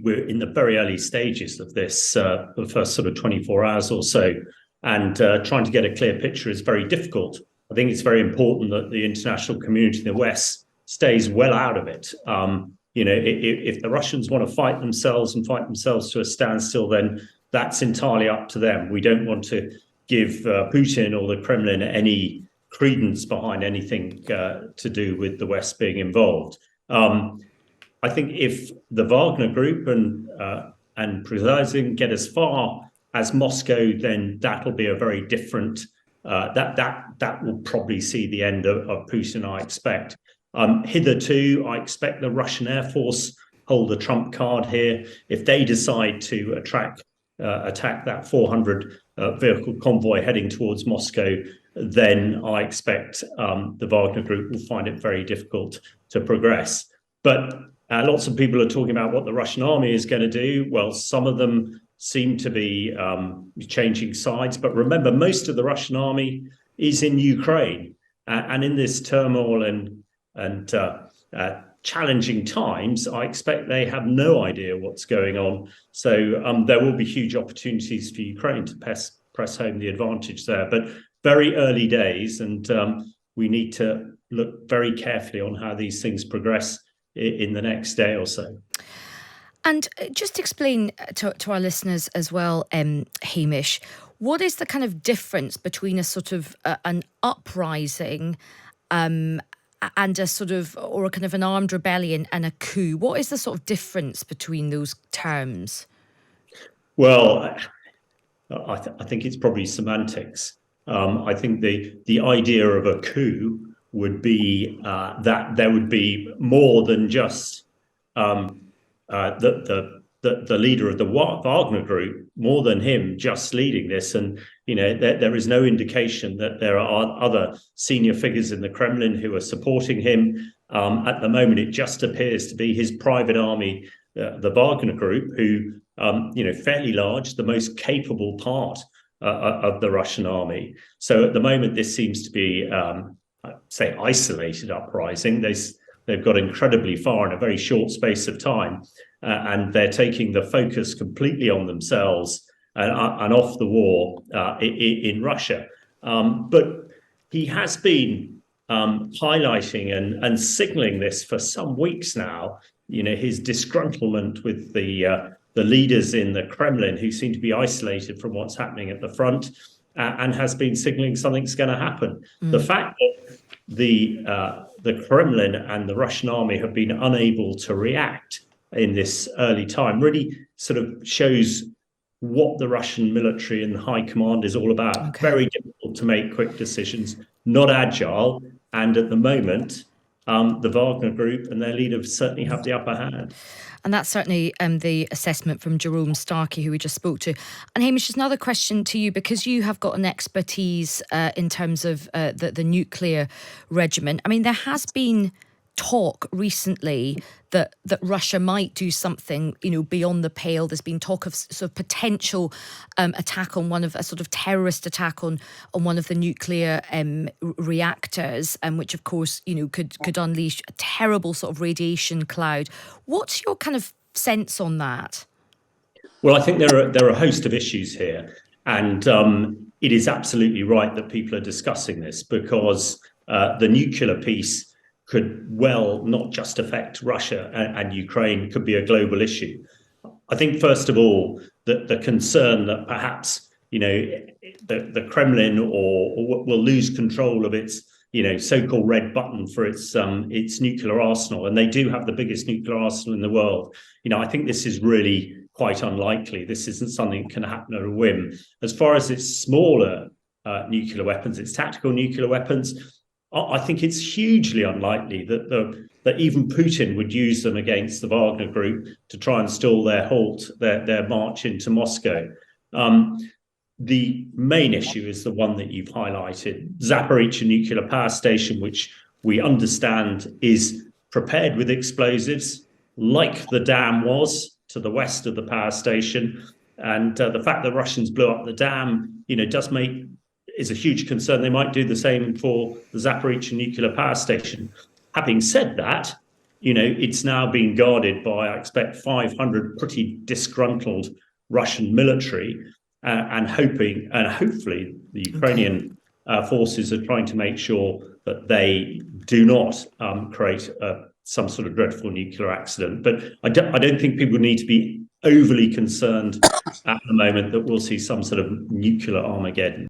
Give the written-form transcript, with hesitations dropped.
we're in the very early stages of this, the first sort of 24 hours or so, and trying to get a clear picture is very difficult. I think it's very important that the international community in the West stays well out of it. If the Russians want to fight themselves to a standstill, then that's entirely up to them. We don't want to give Putin or the Kremlin any credence behind anything to do with the West being involved. I think if the Wagner group and Prigozhin get as far as Moscow, then that'll be a very different. That will probably see the end of Putin, I expect. Hitherto, I expect the Russian Air Force hold the trump card here. If they decide to attack that 400 vehicle convoy heading towards Moscow, then I expect the Wagner group will find it very difficult to progress. But lots of people are talking about what the Russian army is going to do. Well, some of them seem to be changing sides. But remember, most of the Russian army is in Ukraine. And in this turmoil and challenging times, I expect they have no idea what's going on. So there will be huge opportunities for Ukraine to press home the advantage there. But very early days, and we need to look very carefully on how these things progress in the next day or so. And just explain to our listeners as well, Hamish, what is the kind of difference between a sort of an uprising and a sort of, or a kind of an armed rebellion and a coup? What is the sort of difference between those terms? Well, I think it's probably semantics. I think the idea of a coup would be that there would be more than just the leader of the Wagner group, more than him just leading this. And, there is no indication that there are other senior figures in the Kremlin who are supporting him. At the moment, it just appears to be his private army, the Wagner group, who, fairly large, the most capable part of the Russian army. So at the moment, this seems to be, say, isolated uprising. They've got incredibly far in a very short space of time, and they're taking the focus completely on themselves and off the war in Russia. But he has been highlighting and signaling this for some weeks now. His disgruntlement with the leaders in the Kremlin, who seem to be isolated from what's happening at the front, and has been signaling something's going to happen. The fact that the Kremlin and the Russian army have been unable to react in this early time really sort of shows what the Russian military and high command is all about. Okay. Very difficult to make quick decisions, not agile, and at the moment, the Wagner group and their leaders certainly have the upper hand. And that's certainly the assessment from Jerome Starkey, who we just spoke to. And Hamish, just another question to you, because you have got an expertise in terms of the nuclear regimen. I mean, there has been talk recently that Russia might do something, beyond the pale. There's been talk of sort of potential attack on a sort of terrorist attack on one of the nuclear reactors, which of course, could unleash a terrible sort of radiation cloud. What's your kind of sense on that? Well, I think there are a host of issues here, and it is absolutely right that people are discussing this, because the nuclear piece could well not just affect Russia and Ukraine, could be a global issue. I think, first of all, that the concern that perhaps, the Kremlin or will lose control of its, so-called red button for its nuclear arsenal, and they do have the biggest nuclear arsenal in the world. I think this is really quite unlikely. This isn't something that can happen at a whim. As far as its smaller nuclear weapons, its tactical nuclear weapons, I think it's hugely unlikely that even Putin would use them against the Wagner group to try and stall their march into Moscow. The main issue is the one that you've highlighted, Zaporizhzhia nuclear power station, which we understand is prepared with explosives, like the dam was to the west of the power station. And the fact that Russians blew up the dam, is a huge concern. They might do the same for the Zaporizhzhia nuclear power station. Having said that, it's now being guarded by, I expect, 500 pretty disgruntled Russian military, and hopefully the Ukrainian forces are trying to make sure that they do not create some sort of dreadful nuclear accident. But I don't think people need to be overly concerned at the moment that we'll see some sort of nuclear Armageddon.